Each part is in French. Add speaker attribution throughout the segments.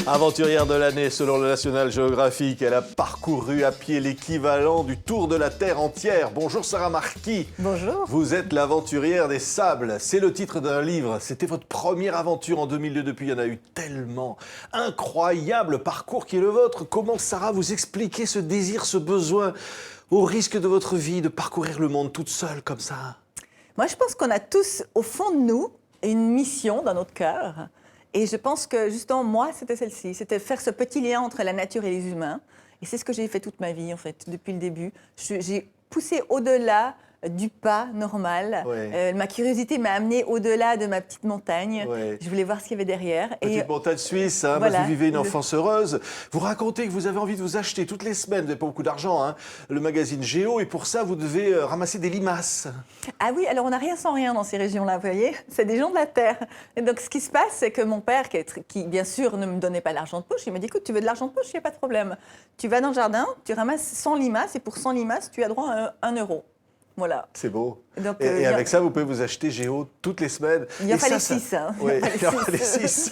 Speaker 1: Aventurière de l'année selon le National Geographic, elle a parcouru à pied l'équivalent du tour de la Terre entière. Bonjour Sarah Marquis.
Speaker 2: Bonjour.
Speaker 1: Vous êtes l'aventurière des sables. C'est le titre d'un livre. C'était votre première aventure en 2002. Depuis, il y en a eu tellement. Incroyable parcours qui est le vôtre. Comment, Sarah, vous expliquez ce désir, ce besoin, au risque de votre vie, de parcourir le monde toute seule comme ça?
Speaker 2: Moi, je pense qu'on a tous, au fond de nous, une mission dans notre cœur. Et je pense que, justement, moi, c'était celle-ci. C'était faire ce petit lien entre la nature et les humains. Et c'est ce que j'ai fait toute ma vie, en fait, depuis le début. J'ai poussé au-delà du pas normal.
Speaker 1: Ouais.
Speaker 2: Ma curiosité m'a amenée au-delà de ma petite montagne.
Speaker 1: Ouais.
Speaker 2: Je voulais voir ce qu'il y avait derrière.
Speaker 1: Petite montagne suisse, hein,
Speaker 2: voilà,
Speaker 1: vous vivez une enfance heureuse. Vous racontez que vous avez envie de vous acheter toutes les semaines, vous n'avez pas beaucoup d'argent, hein, le magazine Géo, et pour ça, vous devez ramasser des limaces.
Speaker 2: Ah oui, alors on n'a rien sans rien dans ces régions-là, vous voyez. C'est des gens de la terre. Et donc ce qui se passe, c'est que mon père, qui bien sûr ne me donnait pas l'argent de poche, il m'a dit, écoute, tu veux de l'argent de poche, il n'y a pas de problème. Tu vas dans le jardin, tu ramasses 100 limaces, et pour 100 limaces, tu as droit à 1 euro. Voilà.
Speaker 1: C'est beau.
Speaker 2: Donc,
Speaker 1: et avec ça, vous pouvez vous acheter Géo toutes les semaines.
Speaker 2: Il en fallait 6. Hein.
Speaker 1: Oui, il en fallait 6.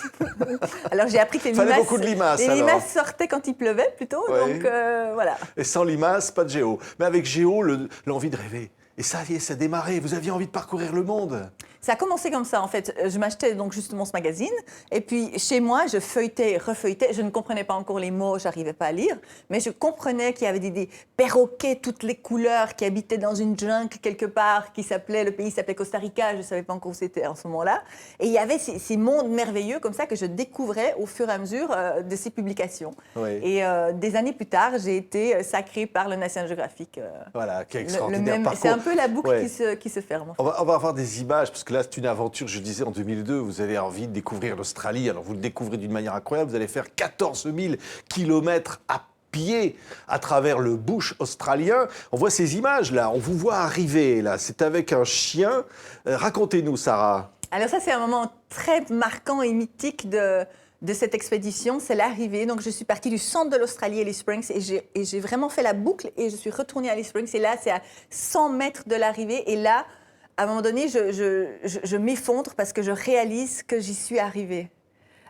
Speaker 2: Alors j'ai appris que les
Speaker 1: fallait beaucoup de limaces.
Speaker 2: Les limaces sortaient quand il pleuvait plutôt,
Speaker 1: oui.
Speaker 2: donc voilà.
Speaker 1: Et sans limaces, pas de Géo. Mais avec Géo, l'envie de rêver. Et ça y est, ça a démarré. Vous aviez envie de parcourir le monde.
Speaker 2: Ça a commencé comme ça, en fait. Je m'achetais donc justement ce magazine. Et puis, chez moi, je feuilletais, refeuilletais. Je ne comprenais pas encore les mots, je n'arrivais pas à lire. Mais je comprenais qu'il y avait des perroquets, toutes les couleurs, qui habitaient dans une jungle quelque part, le pays s'appelait Costa Rica. Je ne savais pas encore où c'était en ce moment-là. Et il y avait ces mondes merveilleux comme ça que je découvrais au fur et à mesure de ces publications.
Speaker 1: Oui.
Speaker 2: Et des années plus tard, j'ai été sacrée par le National Geographic.
Speaker 1: Voilà, quel extraordinaire parcours.
Speaker 2: C'est un peu la boucle qui se ferme. En fait.
Speaker 1: On va avoir des images, parce que là, c'est une aventure, je disais, en 2002, vous avez envie de découvrir l'Australie. Alors, vous le découvrez d'une manière incroyable. Vous allez faire 14 000 kilomètres à pied à travers le bush australien. On voit ces images-là, on vous voit arriver, là. C'est avec un chien. Racontez-nous, Sarah.
Speaker 2: Alors ça, c'est un moment très marquant et mythique de cette expédition, c'est l'arrivée. Donc, je suis partie du centre de l'Australie, Alice Springs, et j'ai vraiment fait la boucle, et je suis retournée à Alice Springs. Et là, c'est à 100 mètres de l'arrivée. Et là, à un moment donné, je m'effondre parce que je réalise que j'y suis arrivée.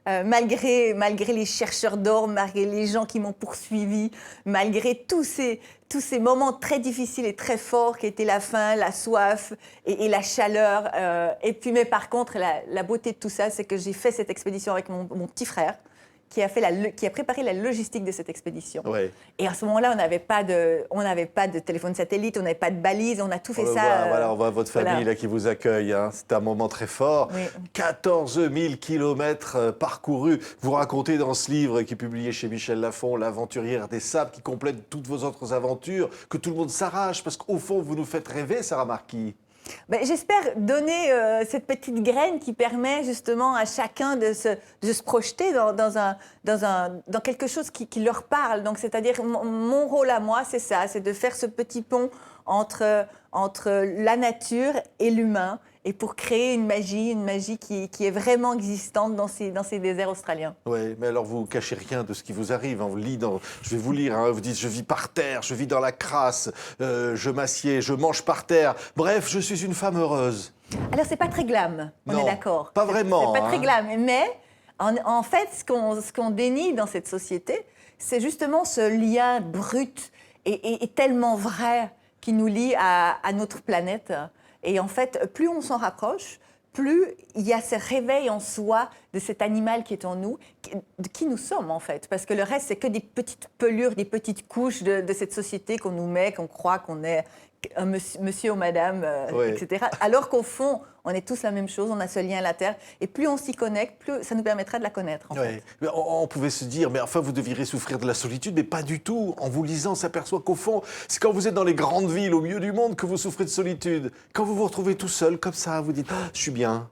Speaker 2: Malgré les chercheurs d'or, malgré les gens qui m'ont poursuivi, malgré tous ces moments très difficiles et très forts qui étaient la faim, la soif et la chaleur. Mais par contre, la beauté de tout ça, c'est que j'ai fait cette expédition avec mon petit frère, qui a préparé la logistique de cette expédition.
Speaker 1: Ouais.
Speaker 2: Et à ce moment-là, on n'avait pas de téléphone satellite, on n'avait pas de balises, on a tout fait ça.
Speaker 1: Voilà, on voit votre famille là, qui vous accueille. Hein. C'est un moment très fort.
Speaker 2: Oui.
Speaker 1: 14 000 kilomètres parcourus. Vous racontez dans ce livre qui est publié chez Michel Lafon, L'aventurière des sables, qui complète toutes vos autres aventures, que tout le monde s'arrache, parce qu'au fond, vous nous faites rêver, Sarah Marquis.
Speaker 2: J'espère donner cette petite graine qui permet justement à chacun de se projeter dans quelque chose qui leur parle. Donc, c'est-à-dire, mon rôle à moi, c'est ça, c'est de faire ce petit pont entre la nature et l'humain, et pour créer une magie qui est vraiment existante dans ces déserts australiens.
Speaker 1: Oui, mais alors vous ne cachez rien de ce qui vous arrive. Hein. Je vais vous lire, hein. Vous dites « je vis par terre, je vis dans la crasse, je m'assieds, je mange par terre. Bref, je suis une femme heureuse. »
Speaker 2: Alors, c'est pas très glam, on est d'accord.
Speaker 1: Pas vraiment.
Speaker 2: C'est pas très glam, mais en fait, ce qu'on dénie dans cette société, c'est justement ce lien brut et tellement vrai qui nous lie à notre planète. Et en fait, plus on s'en rapproche, plus il y a ce réveil en soi de cet animal qui est en nous, de qui nous sommes en fait. Parce que le reste, c'est que des petites pelures, des petites couches de cette société qu'on nous met, qu'on croit qu'on est un monsieur ou madame, etc. Alors qu'au fond, on est tous la même chose, on a ce lien à la Terre. Et plus on s'y connecte, plus ça nous permettra de la connaître. En fait.
Speaker 1: Mais on pouvait se dire, mais enfin, vous devriez souffrir de la solitude, mais pas du tout. En vous lisant, on s'aperçoit qu'au fond, c'est quand vous êtes dans les grandes villes, au milieu du monde, que vous souffrez de solitude. Quand vous vous retrouvez tout seul, comme ça, vous dites, je suis bien.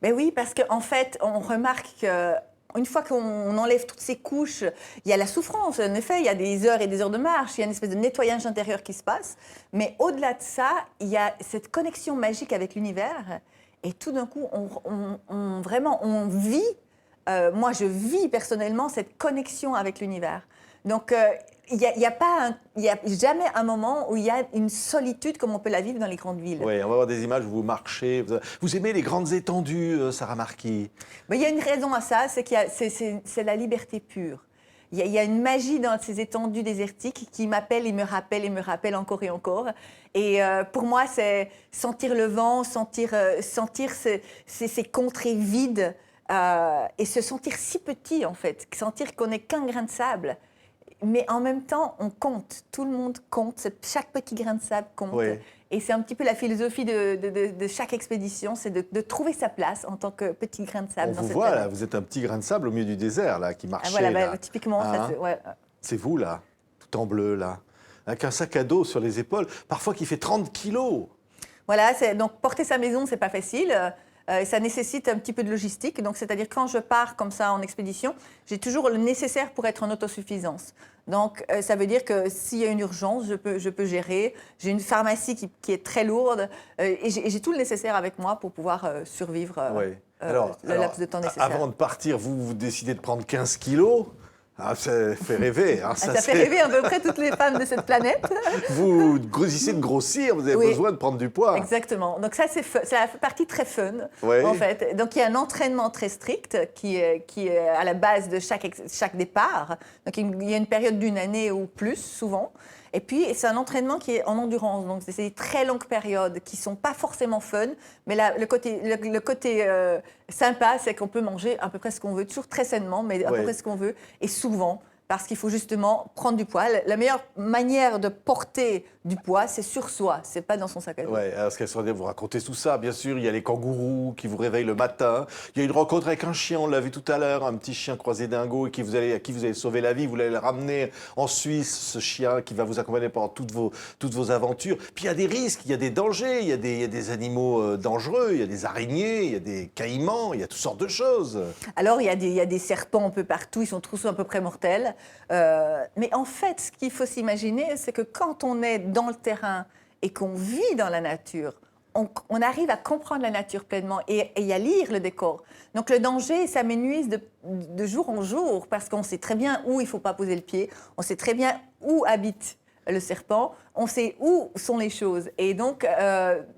Speaker 2: Mais oui, parce qu'en fait, on remarque que une fois qu'on enlève toutes ces couches, il y a la souffrance, en effet, il y a des heures et des heures de marche, il y a une espèce de nettoyage intérieur qui se passe. Mais au-delà de ça, il y a cette connexion magique avec l'univers. Et tout d'un coup, on vit, moi je vis personnellement cette connexion avec l'univers. Donc, il y a jamais un moment où il y a une solitude comme on peut la vivre dans les grandes villes.
Speaker 1: Oui, on va voir des images où vous marchez. Vous aimez les grandes étendues, Sarah Marquis?
Speaker 2: Mais il y a une raison à ça, c'est la liberté pure. Il y a une magie dans ces étendues désertiques qui m'appelle et me rappelle encore et encore. Et pour moi, c'est sentir le vent, sentir ces contrées vides et se sentir si petit, en fait. Sentir qu'on n'est qu'un grain de sable. Mais en même temps, on compte. Tout le monde compte. Chaque petit grain de sable compte.
Speaker 1: Oui.
Speaker 2: Et c'est un petit peu la philosophie de chaque expédition, c'est de trouver sa place en tant que petit grain de sable.
Speaker 1: On vous voit, là, vous êtes un petit grain de sable au milieu du désert, là, qui marchait.
Speaker 2: Voilà,
Speaker 1: là.
Speaker 2: typiquement,
Speaker 1: Hein?
Speaker 2: ouais.
Speaker 1: C'est vous, là, tout en bleu, là, avec un sac à dos sur les épaules, parfois qui fait 30 kilos.
Speaker 2: Voilà, donc porter sa maison, c'est pas facile. Ça nécessite un petit peu de logistique. Donc, c'est-à-dire quand je pars comme ça en expédition, j'ai toujours le nécessaire pour être en autosuffisance. Donc, ça veut dire que s'il y a une urgence, je peux gérer. J'ai une pharmacie qui est très lourde et j'ai tout le nécessaire avec moi pour pouvoir survivre le laps de temps nécessaire.
Speaker 1: Avant de partir, vous décidez de prendre 15 kilos. Ah, ça fait rêver. Hein,
Speaker 2: ça fait rêver à peu près toutes les femmes de cette planète.
Speaker 1: Vous grossissez de grossir, vous avez besoin de prendre du poids.
Speaker 2: Exactement. Donc ça, c'est la partie très fun,
Speaker 1: Oui.
Speaker 2: en fait. Donc il y a un entraînement très strict qui est à la base de chaque départ. Donc il y a une période d'une année ou plus, souvent. Et puis, c'est un entraînement qui est en endurance. Donc, c'est des très longues périodes qui ne sont pas forcément fun. Mais là, le côté sympa, c'est qu'on peut manger à peu près ce qu'on veut, toujours très sainement, mais à peu près ce qu'on veut. Et souvent, parce qu'il faut justement prendre du poids. La meilleure manière de porter du poids, c'est sur soi, c'est pas dans son sac à dos.
Speaker 1: Oui, alors ce qu'elle serait vous raconter tout ça, bien sûr. Il y a les kangourous qui vous réveillent le matin. Il y a une rencontre avec un chien, on l'a vu tout à l'heure, un petit chien croisé dingo à qui vous allez sauver la vie. Vous allez le ramener en Suisse, ce chien qui va vous accompagner pendant toutes vos aventures. Puis il y a des risques, il y a des dangers, il y a des animaux dangereux, il y a des araignées, il y a des caïmans, il y a toutes sortes de choses.
Speaker 2: Alors, il y a des serpents un peu partout, ils sont tous à peu près mortels. Mais en fait, ce qu'il faut s'imaginer, c'est que quand on est dans le terrain et qu'on vit dans la nature, on arrive à comprendre la nature pleinement et à lire le décor. Donc le danger s'amenuise de jour en jour parce qu'on sait très bien où il ne faut pas poser le pied, on sait très bien où habite le serpent, on sait où sont les choses. Et donc,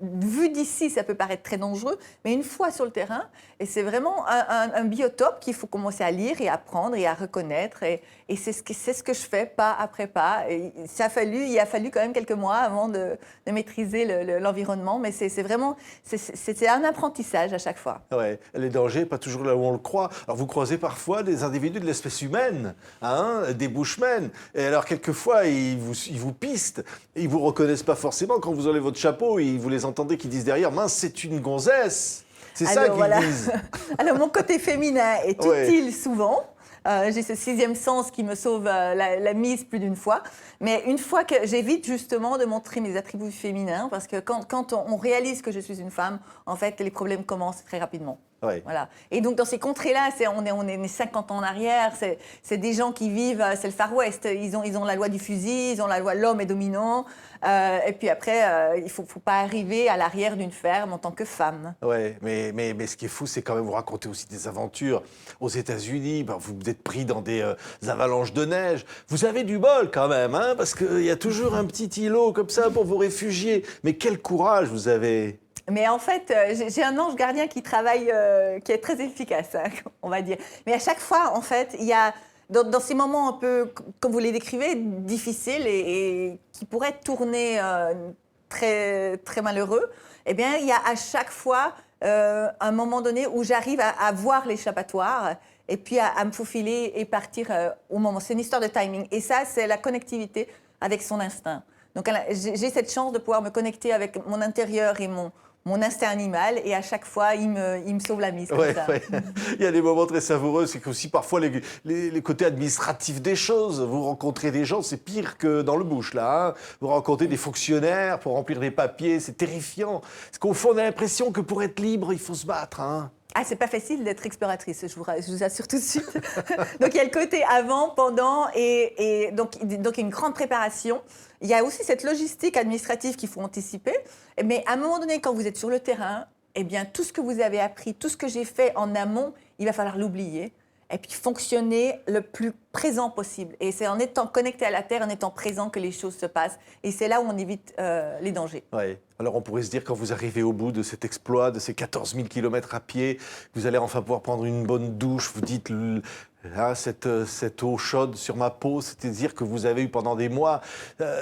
Speaker 2: vu d'ici, ça peut paraître très dangereux, mais une fois sur le terrain, et c'est vraiment un biotope qu'il faut commencer à lire et à apprendre et à reconnaître. Et c'est ce que je fais pas après pas. Et il a fallu quand même quelques mois avant de maîtriser l'environnement, mais c'est vraiment c'est un apprentissage à chaque fois.
Speaker 1: Ouais, les dangers, pas toujours là où on le croit. Alors vous croisez parfois des individus de l'espèce humaine, hein, des bushmen. Et alors quelquefois, ils vous pistent. Ils ne vous reconnaissent pas forcément. Quand vous enlevez votre chapeau, vous les entendez qui disent derrière « Mince, c'est une gonzesse ». C'est ça qu'ils disent.
Speaker 2: Alors, mon côté féminin est utile souvent. J'ai ce sixième sens qui me sauve la mise plus d'une fois. Mais une fois que j'évite justement de montrer mes attributs féminins, parce que quand on réalise que je suis une femme, en fait, les problèmes commencent très rapidement.
Speaker 1: Oui.
Speaker 2: Voilà. Et donc, dans ces contrées-là, on est 50 ans en arrière, c'est des gens qui vivent, c'est le Far West, ils ont la loi du fusil, ils ont la loi l'homme est dominant, et puis après, il ne faut pas arriver à l'arrière d'une ferme en tant que femme.
Speaker 1: Oui, mais ce qui est fou, c'est quand même vous raconter aussi des aventures aux États-Unis. Ben, vous êtes pris dans des avalanches de neige. Vous avez du bol quand même, hein, parce qu'il y a toujours un petit îlot comme ça pour vous réfugier. Mais quel courage vous avez!
Speaker 2: Mais en fait, j'ai un ange gardien qui travaille, qui est très efficace, hein, on va dire. Mais à chaque fois, en fait, il y a, dans ces moments un peu, comme vous les décrivez, difficiles et qui pourraient tourner très, très malheureux, eh bien, il y a à chaque fois un moment donné où j'arrive à voir l'échappatoire et puis à me faufiler et partir au moment. C'est une histoire de timing. Et ça, c'est la connectivité avec son instinct. Donc, j'ai cette chance de pouvoir me connecter avec mon intérieur et mon instinct animal, et à chaque fois, il me sauve la mise. Comme ça.
Speaker 1: Ouais. Il y a des moments très savoureux, c'est qu'aussi parfois les côtés administratifs des choses. Vous rencontrez des gens, c'est pire que dans le bush, là. Hein. Vous rencontrez des fonctionnaires pour remplir des papiers, c'est terrifiant. Parce qu'au fond, on a l'impression que pour être libre, il faut se battre. Hein.
Speaker 2: Ah, c'est pas facile d'être exploratrice, je vous assure tout de suite. Donc, il y a le côté avant, pendant, et donc une grande préparation. Il y a aussi cette logistique administrative qu'il faut anticiper. Mais à un moment donné, quand vous êtes sur le terrain, eh bien, tout ce que vous avez appris, tout ce que j'ai fait en amont, il va falloir l'oublier. et puis fonctionner le plus présent possible. Et c'est en étant connecté à la Terre, en étant présent que les choses se passent. Et c'est là où on évite les dangers.
Speaker 1: Ouais. Alors on pourrait se dire, quand vous arrivez au bout de cet exploit, de ces 14 000 km à pied, vous allez enfin pouvoir prendre une bonne douche, vous dites, là, cette eau chaude sur ma peau, c'est-à-dire que vous avez eu pendant des mois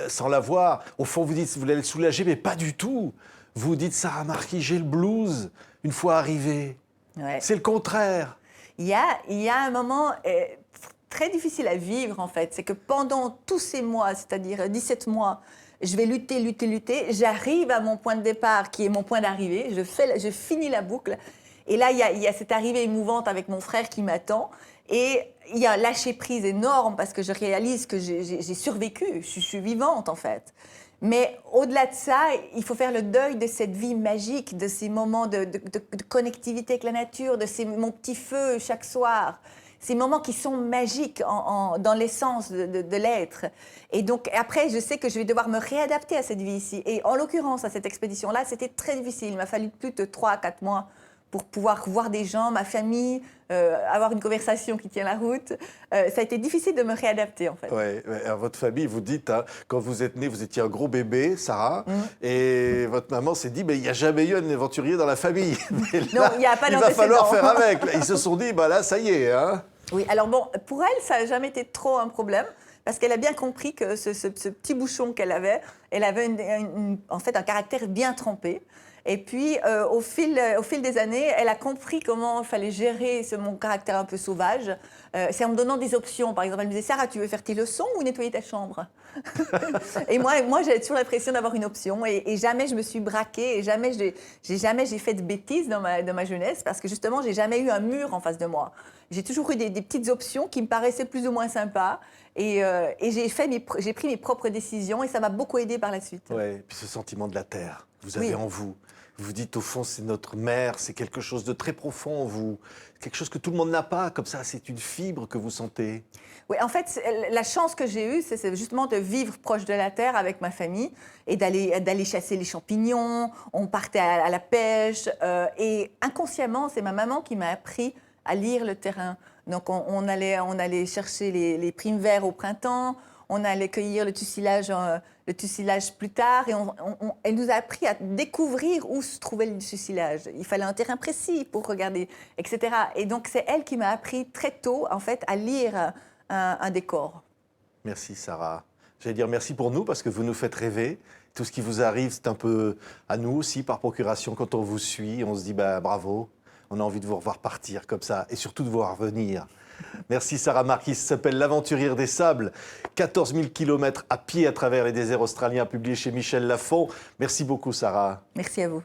Speaker 1: sans la voir. Au fond, vous dites, vous voulez le soulager, mais pas du tout. Vous dites, Sarah Marquis, j'ai le blues, une fois arrivé.
Speaker 2: Ouais.
Speaker 1: C'est le contraire.
Speaker 2: Il y a un moment très difficile à vivre, en fait. C'est que pendant tous ces mois, c'est-à-dire 17 mois, je vais lutter. J'arrive à mon point de départ, qui est mon point d'arrivée. Je finis la boucle. Et là, il y a cette arrivée émouvante avec mon frère qui m'attend. Et il y a un lâcher-prise énorme parce que je réalise que j'ai survécu. Je suis vivante, en fait. Mais au-delà de ça, il faut faire le deuil de cette vie magique, de ces moments de connectivité avec la nature, mon petit feu chaque soir. Ces moments qui sont magiques dans l'essence de l'être. Et donc, après, je sais que je vais devoir me réadapter à cette vie ici. Et en l'occurrence, à cette expédition-là, c'était très difficile. Il m'a fallu plus de 3 à 4 mois pour pouvoir voir des gens, ma famille, avoir une conversation qui tient la route. Ça a été difficile de me réadapter, en fait.
Speaker 1: Ouais, à votre famille, vous dites, hein, quand vous êtes née, vous étiez un gros bébé, Sarah, et votre maman s'est dit, mais il n'y a jamais eu un aventurier dans la famille. Mais là,
Speaker 2: Non, il n'y a pas
Speaker 1: il va
Speaker 2: d'antécédent.
Speaker 1: falloir faire avec. Là, ils se sont dit, bah là, ça y est. Hein.
Speaker 2: Oui, alors bon, pour elle, ça n'a jamais été trop un problème, parce qu'elle a bien compris que ce petit bouchon qu'elle avait, elle avait en fait un caractère bien trempé. Et puis, au fil des années, elle a compris comment il fallait gérer mon caractère un peu sauvage. C'est en me donnant des options. Par exemple, elle me disait, Sarah, tu veux faire tes leçons ou nettoyer ta chambre? Et moi j'avais toujours l'impression d'avoir une option. Et jamais je me suis braquée, et jamais j'ai fait de bêtises dans ma jeunesse, parce que justement, j'ai jamais eu un mur en face de moi. J'ai toujours eu des petites options qui me paraissaient plus ou moins sympas. Et j'ai pris mes propres décisions, et ça m'a beaucoup aidée par la suite.
Speaker 1: Ouais, puis ce sentiment de la terre, vous avez
Speaker 2: Oui.
Speaker 1: en vous. Vous vous dites, au fond, c'est notre mère, c'est quelque chose de très profond en vous. Quelque chose que tout le monde n'a pas, comme ça, c'est une fibre que vous sentez.
Speaker 2: Oui, en fait, la chance que j'ai eue, c'est justement de vivre proche de la terre avec ma famille et d'aller chasser les champignons. On partait à la pêche. Et inconsciemment, c'est ma maman qui m'a appris à lire le terrain. Donc, on allait chercher les primes verts au printemps. On allait cueillir le tussilage plus tard. Et elle nous a appris à découvrir où se trouvait le tussilage. Il fallait un terrain précis pour regarder, etc. Et donc, c'est elle qui m'a appris très tôt, en fait, à lire un décor.
Speaker 1: Merci, Sarah. J'allais dire merci pour nous, parce que vous nous faites rêver. Tout ce qui vous arrive, c'est un peu à nous aussi, par procuration. Quand on vous suit, on se dit, bah, bravo. On a envie de vous revoir partir comme ça, et surtout de vous voir revenir. Merci Sarah Marquis, ça s'appelle L'Aventurière des Sables. 14 000 km à pied à travers les déserts australiens, publié chez Michel Lafon. Merci beaucoup Sarah.
Speaker 2: Merci à vous.